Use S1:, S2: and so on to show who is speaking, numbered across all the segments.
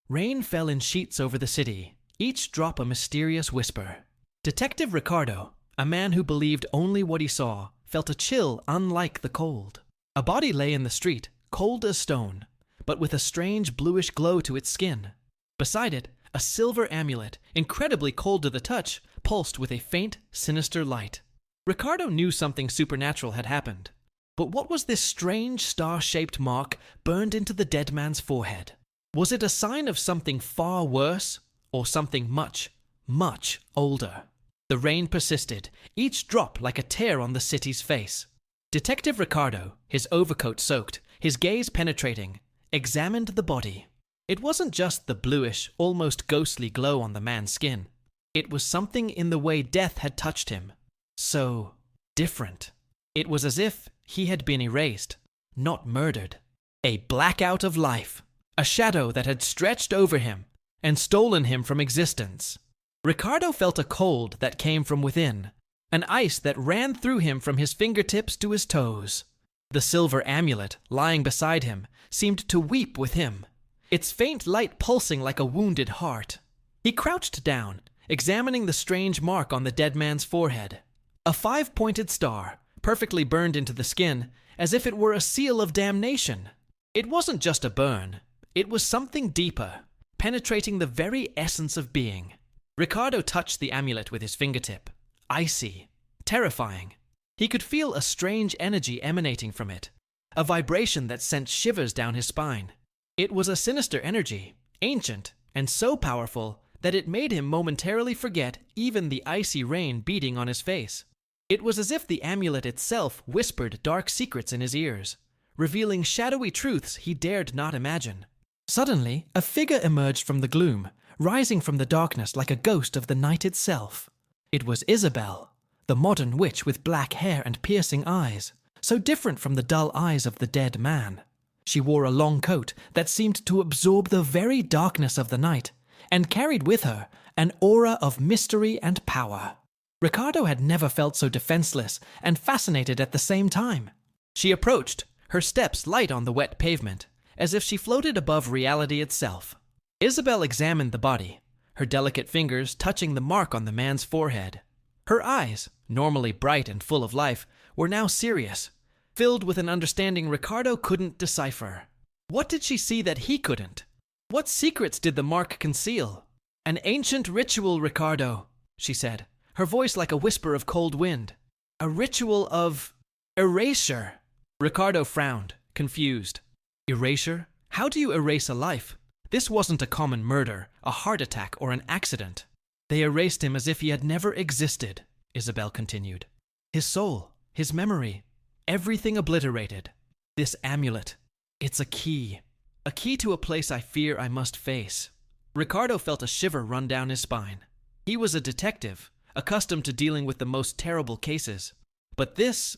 S1: Rain fell in sheets over the city, each drop a mysterious whisper. Detective Ricardo, a man who believed only what he saw, felt a chill unlike the cold. A body lay in the street, cold as stone, but with a strange bluish glow to its skin. Beside it, a silver amulet, incredibly cold to the touch, pulsed with a faint, sinister light. Ricardo knew something supernatural had happened. But what was this strange star-shaped mark burned into the dead man's forehead? Was it a sign of something far worse, or something much, much older? The rain persisted, each drop like a tear on the city's face. Detective Ricardo, his overcoat soaked, his gaze penetrating, examined the body. It wasn't just the bluish, almost ghostly glow on the man's skin. It was something in the way death had touched him. So different. It was as if he had been erased, not murdered. A blackout of life. A shadow that had stretched over him and stolen him from existence. Ricardo felt a cold that came from within, an ice that ran through him from his fingertips to his toes. The silver amulet, lying beside him, seemed to weep with him, its faint light pulsing like a wounded heart. He crouched down, examining the strange mark on the dead man's forehead. A 5-pointed star, perfectly burned into the skin, as if it were a seal of damnation. It wasn't just a burn. It was something deeper, penetrating the very essence of being. Ricardo touched the amulet with his fingertip. Icy, terrifying. He could feel a strange energy emanating from it, a vibration that sent shivers down his spine. It was a sinister energy, ancient, and so powerful that it made him momentarily forget even the icy rain beating on his face. It was as if the amulet itself whispered dark secrets in his ears, revealing shadowy truths he dared not imagine. Suddenly, a figure emerged from the gloom, rising from the darkness like a ghost of the night itself. It was Isabel, the modern witch with black hair and piercing eyes, so different from the dull eyes of the dead man. She wore a long coat that seemed to absorb the very darkness of the night, and carried with her an aura of mystery and power. Ricardo had never felt so defenseless and fascinated at the same time. She approached, her steps light on the wet pavement, as if she floated above reality itself. Isabel examined the body, her delicate fingers touching the mark on the man's forehead. Her eyes, normally bright and full of life, were now serious, filled with an understanding Ricardo couldn't decipher. What did she see that he couldn't? What secrets did the mark conceal? An ancient ritual, Ricardo, she said, her voice like a whisper of cold wind. A ritual of erasure. Ricardo frowned, confused. Erasure? How do you erase a life? This wasn't a common murder, a heart attack, or an accident. They erased him as if he had never existed, Isabel continued. His soul, his memory, everything obliterated. This amulet, it's a key to a place I fear I must face. Ricardo felt a shiver run down his spine. He was a detective, accustomed to dealing with the most terrible cases. But this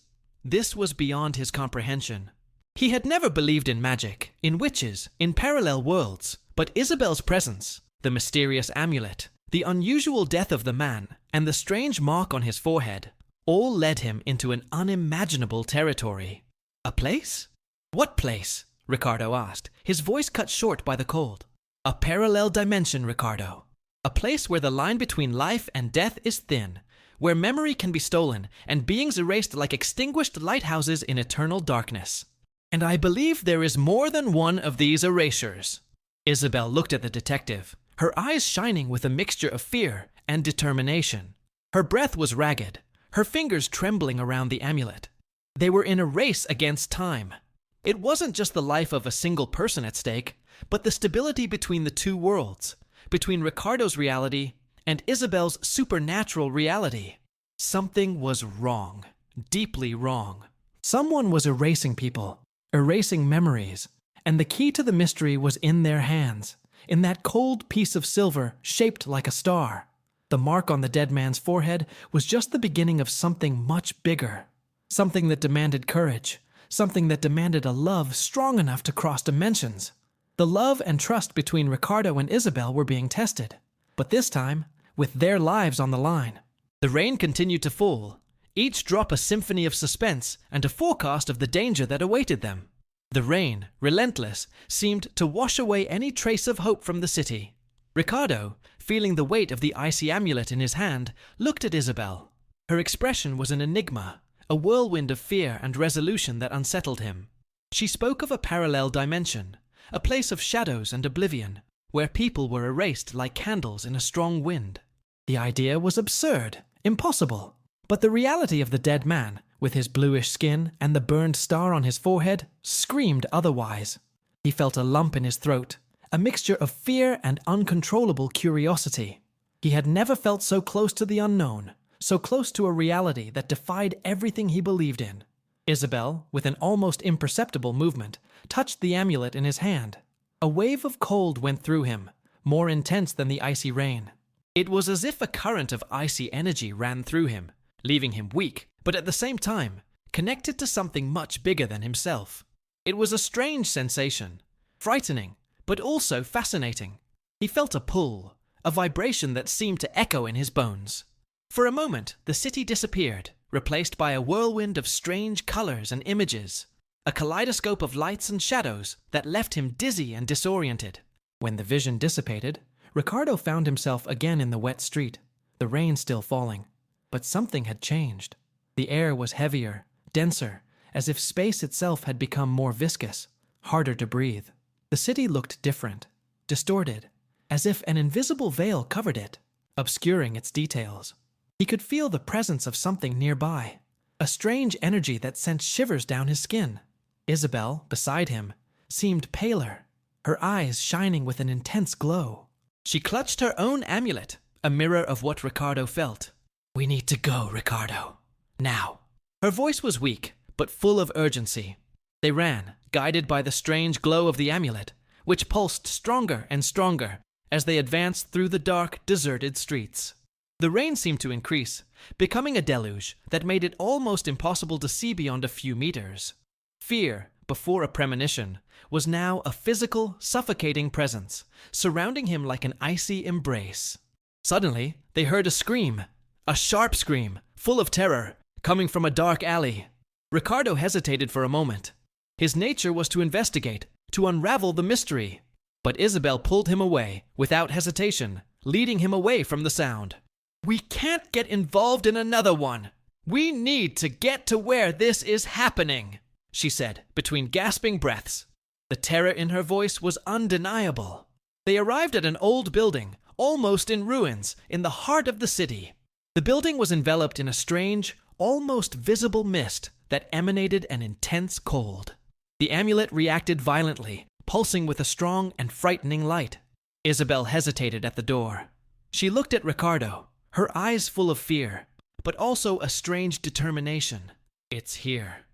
S1: was beyond his comprehension. He had never believed in magic, in witches, in parallel worlds, but Isabel's presence, the mysterious amulet, the unusual death of the man, and the strange mark on his forehead, all led him into an unimaginable territory. A place? What place? Ricardo asked, his voice cut short by the cold. A parallel dimension, Ricardo. A place where the line between life and death is thin, where memory can be stolen and beings erased like extinguished lighthouses in eternal darkness. And I believe there is more than one of these erasures. Isabel looked at the detective, her eyes shining with a mixture of fear and determination. Her breath was ragged, her fingers trembling around the amulet. They were in a race against time. It wasn't just the life of a single person at stake, but the stability between the two worlds, between Ricardo's reality and Isabel's supernatural reality. Something was wrong, deeply wrong. Someone was erasing people, erasing memories, and the key to the mystery was in their hands, in that cold piece of silver shaped like a star. The mark on the dead man's forehead was just the beginning of something much bigger, something that demanded courage, something that demanded a love strong enough to cross dimensions. The love and trust between Ricardo and Isabel were being tested, but this time, with their lives on the line. The rain continued to fall, each drop a symphony of suspense and a forecast of the danger that awaited them. The rain, relentless, seemed to wash away any trace of hope from the city. Ricardo, feeling the weight of the icy amulet in his hand, looked at Isabel. Her expression was an enigma, a whirlwind of fear and resolution that unsettled him. She spoke of a parallel dimension, a place of shadows and oblivion, where people were erased like candles in a strong wind. The idea was absurd, impossible, but the reality of the dead man, with his bluish skin and the burned star on his forehead, screamed otherwise. He felt a lump in his throat, a mixture of fear and uncontrollable curiosity. He had never felt so close to the unknown, so close to a reality that defied everything he believed in. Isabel, with an almost imperceptible movement, touched the amulet in his hand. A wave of cold went through him, more intense than the icy rain. It was as if a current of icy energy ran through him, leaving him weak, but at the same time, connected to something much bigger than himself. It was a strange sensation, frightening, but also fascinating. He felt a pull, a vibration that seemed to echo in his bones. For a moment, the city disappeared, replaced by a whirlwind of strange colors and images, a kaleidoscope of lights and shadows that left him dizzy and disoriented. When the vision dissipated, Ricardo found himself again in the wet street, the rain still falling. But something had changed. The air was heavier, denser, as if space itself had become more viscous, harder to breathe. The city looked different, distorted, as if an invisible veil covered it, obscuring its details. He could feel the presence of something nearby, a strange energy that sent shivers down his skin. Isabel, beside him, seemed paler, her eyes shining with an intense glow. She clutched her own amulet, a mirror of what Ricardo felt. "We need to go, Ricardo. Now." Her voice was weak, but full of urgency. They ran, guided by the strange glow of the amulet, which pulsed stronger and stronger as they advanced through the dark, deserted streets. The rain seemed to increase, becoming a deluge that made it almost impossible to see beyond a few meters. Fear, before a premonition, was now a physical, suffocating presence, surrounding him like an icy embrace. Suddenly, they heard a scream, a sharp scream, full of terror, coming from a dark alley. Ricardo hesitated for a moment. His nature was to investigate, to unravel the mystery. But Isabel pulled him away, without hesitation, leading him away from the sound. "We can't get involved in another one. We need to get to where this is happening," she said, between gasping breaths. The terror in her voice was undeniable. They arrived at an old building, almost in ruins, in the heart of the city. The building was enveloped in a strange, almost visible mist that emanated an intense cold. The amulet reacted violently, pulsing with a strong and frightening light. Isabel hesitated at the door. She looked at Ricardo, her eyes full of fear, but also a strange determination. It's here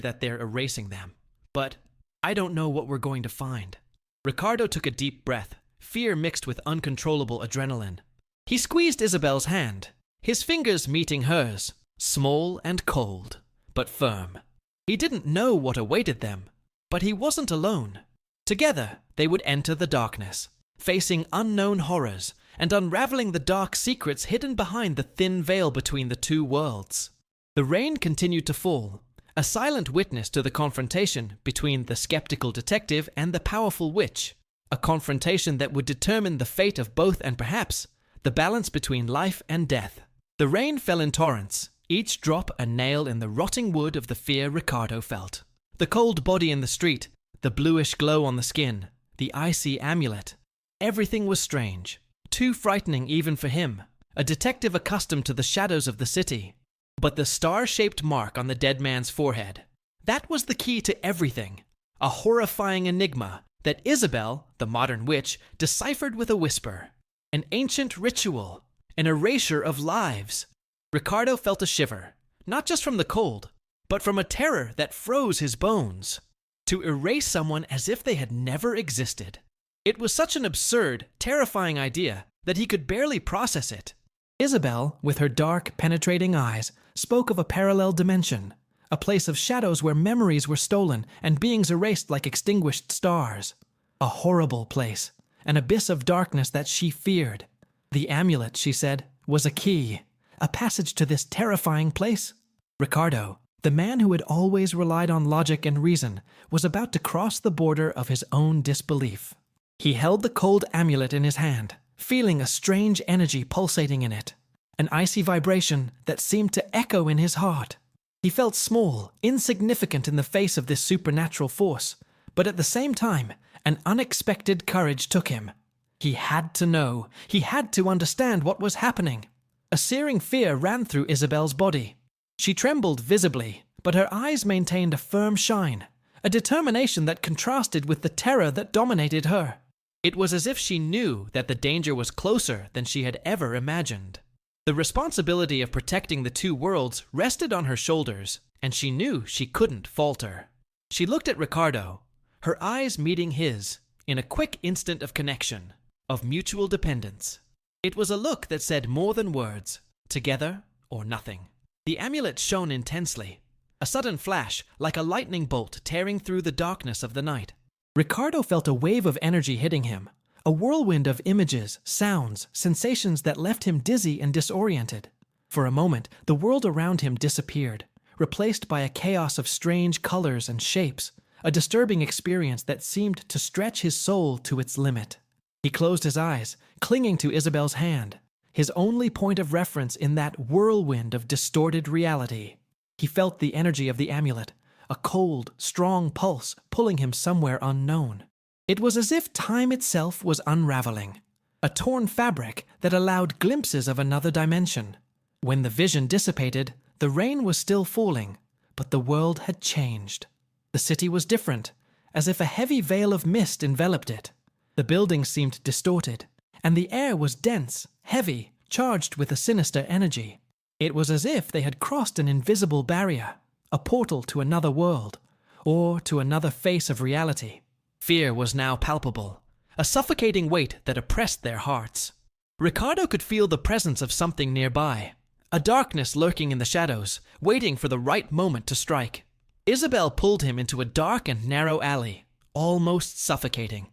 S1: that they're erasing them. But I don't know what we're going to find." Ricardo took a deep breath, fear mixed with uncontrollable adrenaline. He squeezed Isabel's hand, his fingers meeting hers, small and cold, but firm. He didn't know what awaited them, but he wasn't alone. Together, they would enter the darkness, facing unknown horrors and unraveling the dark secrets hidden behind the thin veil between the two worlds. The rain continued to fall, a silent witness to the confrontation between the skeptical detective and the powerful witch, a confrontation that would determine the fate of both and perhaps the balance between life and death. The rain fell in torrents, each drop a nail in the rotting wood of the fear Ricardo felt. The cold body in the street, the bluish glow on the skin, the icy amulet. Everything was strange, too frightening even for him, a detective accustomed to the shadows of the city. But the star-shaped mark on the dead man's forehead, that was the key to everything, a horrifying enigma that Isabel, the modern witch, deciphered with a whisper. An ancient ritual, an erasure of lives. Ricardo felt a shiver, not just from the cold, but from a terror that froze his bones. To erase someone as if they had never existed. It was such an absurd, terrifying idea that he could barely process it. Isabel, with her dark, penetrating eyes, spoke of a parallel dimension, a place of shadows where memories were stolen and beings erased like extinguished stars. A horrible place, an abyss of darkness that she feared. The amulet, she said, was a key, a passage to this terrifying place. Ricardo, The man who had always relied on logic and reason was about to cross the border of his own disbelief. He held the cold amulet in his hand, feeling a strange energy pulsating in it, an icy vibration that seemed to echo in his heart. He felt small, insignificant in the face of this supernatural force, but at the same time, an unexpected courage took him. He had to know, he had to understand what was happening. A searing fear ran through Isabel's body. She trembled visibly, but her eyes maintained a firm shine, a determination that contrasted with the terror that dominated her. It was as if she knew that the danger was closer than she had ever imagined. The responsibility of protecting the two worlds rested on her shoulders, and she knew she couldn't falter. She looked at Ricardo, her eyes meeting his, in a quick instant of connection, of mutual dependence. It was a look that said more than words, together or nothing. The amulet shone intensely, a sudden flash like a lightning bolt tearing through the darkness of the night. Ricardo felt a wave of energy hitting him, a whirlwind of images, sounds, sensations that left him dizzy and disoriented. For a moment, the world around him disappeared, replaced by a chaos of strange colors and shapes, a disturbing experience that seemed to stretch his soul to its limit. He closed his eyes, clinging to Isabel's hand, his only point of reference in that whirlwind of distorted reality. He felt the energy of the amulet, a cold, strong pulse pulling him somewhere unknown. It was as if time itself was unraveling, a torn fabric that allowed glimpses of another dimension. When the vision dissipated, the rain was still falling, but the world had changed. The city was different, as if a heavy veil of mist enveloped it. The buildings seemed distorted, and the air was dense, heavy, charged with a sinister energy. It was as if they had crossed an invisible barrier, a portal to another world, or to another face of reality. Fear was now palpable, a suffocating weight that oppressed their hearts. Ricardo could feel the presence of something nearby, a darkness lurking in the shadows, waiting for the right moment to strike. Isabel pulled him into a dark and narrow alley, almost suffocating.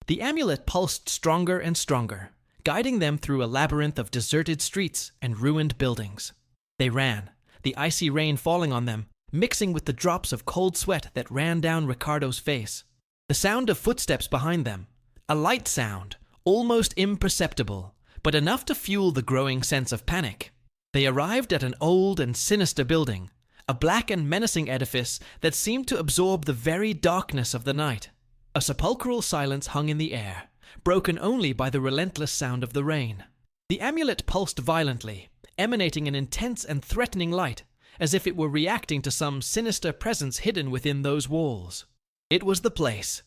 S1: The amulet pulsed stronger and stronger, guiding them through a labyrinth of deserted streets and ruined buildings. They ran, the icy rain falling on them, mixing with the drops of cold sweat that ran down Ricardo's face. The sound of footsteps behind them, a light sound, almost imperceptible, but enough to fuel the growing sense of panic. They arrived at an old and sinister building, a black and menacing edifice that seemed to absorb the very darkness of the night. A sepulchral silence hung in the air, broken only by the relentless sound of the rain. The amulet pulsed violently, emanating an intense and threatening light, as if it were reacting to some sinister presence hidden within those walls. It was the place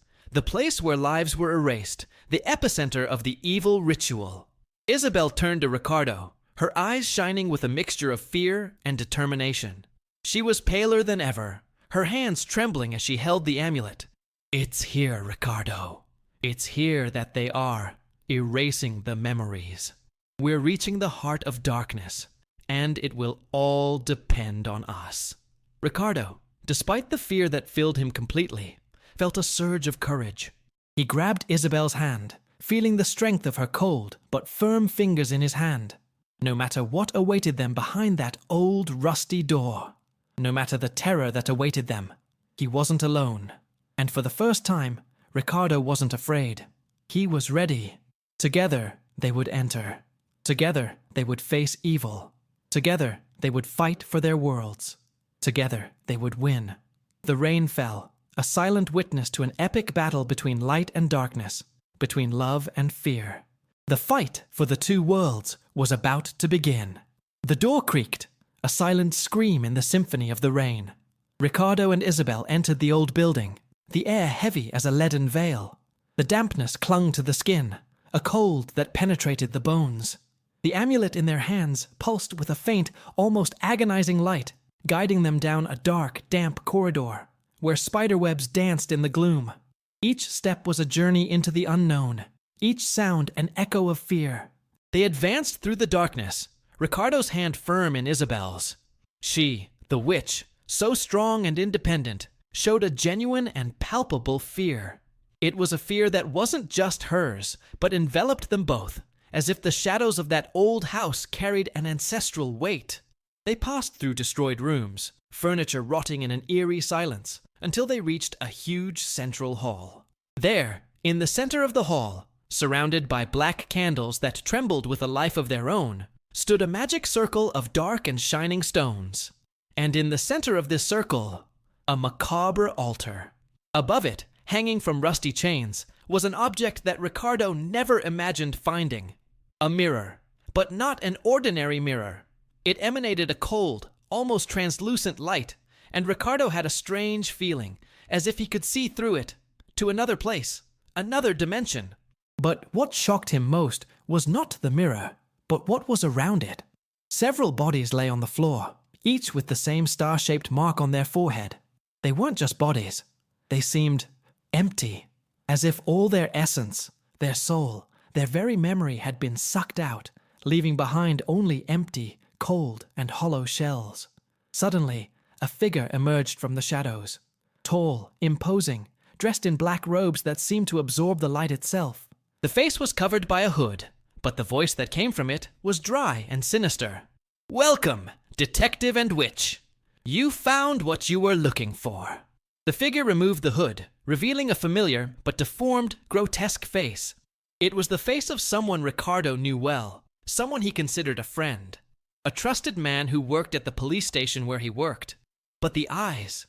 S1: where lives were erased, the epicenter of the evil ritual. Isabel turned to Ricardo, her eyes shining with a mixture of fear and determination. She was paler than ever, her hands trembling as she held the amulet. "It's here, Ricardo. It's here that they are, erasing the memories. We're reaching the heart of darkness, and it will all depend on us." Ricardo, despite the fear that filled him completely, felt a surge of courage. He grabbed Isabel's hand, feeling the strength of her cold but firm fingers in his hand. No matter what awaited them behind that old rusty door, no matter the terror that awaited them, he wasn't alone. And for the first time, Ricardo wasn't afraid. He was ready. Together, they would enter. Together, they would face evil. Together, they would fight for their worlds. Together, they would win. The rain fell, a silent witness to an epic battle between light and darkness, between love and fear. The fight for the two worlds was about to begin. The door creaked, a silent scream in the symphony of the rain. Ricardo and Isabel entered the old building, the air heavy as a leaden veil. The dampness clung to the skin, a cold that penetrated the bones. The amulet in their hands pulsed with a faint, almost agonizing light, guiding them down a dark, damp corridor, where spiderwebs danced in the gloom. Each step was a journey into the unknown, each sound an echo of fear. They advanced through the darkness, Ricardo's hand firm in Isabel's. She, the witch, so strong and independent, showed a genuine and palpable fear. It was a fear that wasn't just hers, but enveloped them both, as if the shadows of that old house carried an ancestral weight. They passed through destroyed rooms, furniture rotting in an eerie silence, until they reached a huge central hall. There, in the center of the hall, surrounded by black candles that trembled with a life of their own, stood a magic circle of dark and shining stones. And in the center of this circle, a macabre altar. Above it, hanging from rusty chains, was an object that Ricardo never imagined finding. A mirror, but not an ordinary mirror. It emanated a cold, almost translucent light, and Ricardo had a strange feeling, as if he could see through it, to another place, another dimension. But what shocked him most was not the mirror, but what was around it. Several bodies lay on the floor, each with the same star-shaped mark on their forehead. They weren't just bodies. They seemed empty, as if all their essence, their soul, their very memory had been sucked out, leaving behind only empty, cold, and hollow shells. Suddenly, a figure emerged from the shadows. Tall, imposing, dressed in black robes that seemed to absorb the light itself. The face was covered by a hood, but the voice that came from it was dry and sinister. "Welcome, detective and witch. You found what you were looking for." The figure removed the hood, revealing a familiar but deformed, grotesque face. It was the face of someone Ricardo knew well, someone he considered a friend, a trusted man who worked at the police station where he worked. But the eyes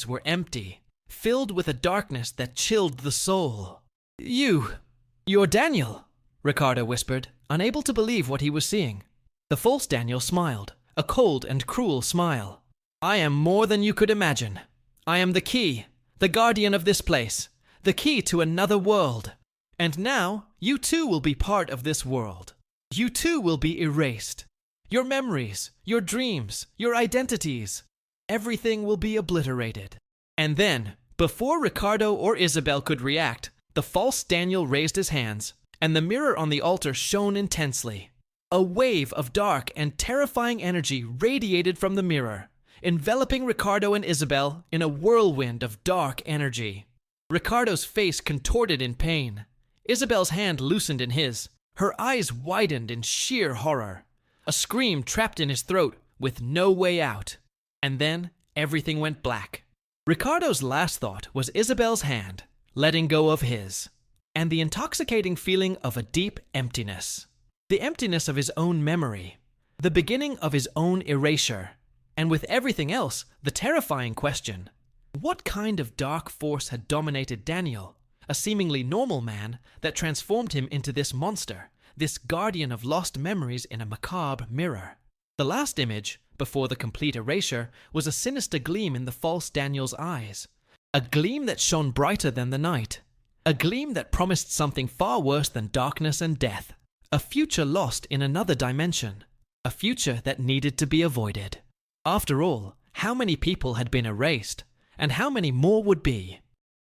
S1: were empty, filled with a darkness that chilled the soul. You're Daniel," Ricardo whispered, unable to believe what he was seeing. The false Daniel smiled, a cold and cruel smile. "I am more than you could imagine. I am the key, the guardian of this place, the key to another world. And now, you too will be part of this world. You too will be erased. Your memories, your dreams, your identities, everything will be obliterated." And then, before Ricardo or Isabel could react, the false Daniel raised his hands, and the mirror on the altar shone intensely. A wave of dark and terrifying energy radiated from the mirror, enveloping Ricardo and Isabel in a whirlwind of dark energy. Ricardo's face contorted in pain. Isabel's hand loosened in his. Her eyes widened in sheer horror. A scream trapped in his throat with no way out. And then everything went black. Ricardo's last thought was Isabel's hand, letting go of his, and the intoxicating feeling of a deep emptiness. The emptiness of his own memory, the beginning of his own erasure, and with everything else, the terrifying question: what kind of dark force had dominated Daniel, a seemingly normal man, that transformed him into this monster, this guardian of lost memories in a macabre mirror? The last image, before the complete erasure, was a sinister gleam in the false Daniel's eyes. A gleam that shone brighter than the night. A gleam that promised something far worse than darkness and death. A future lost in another dimension. A future that needed to be avoided. After all, how many people had been erased, and how many more would be?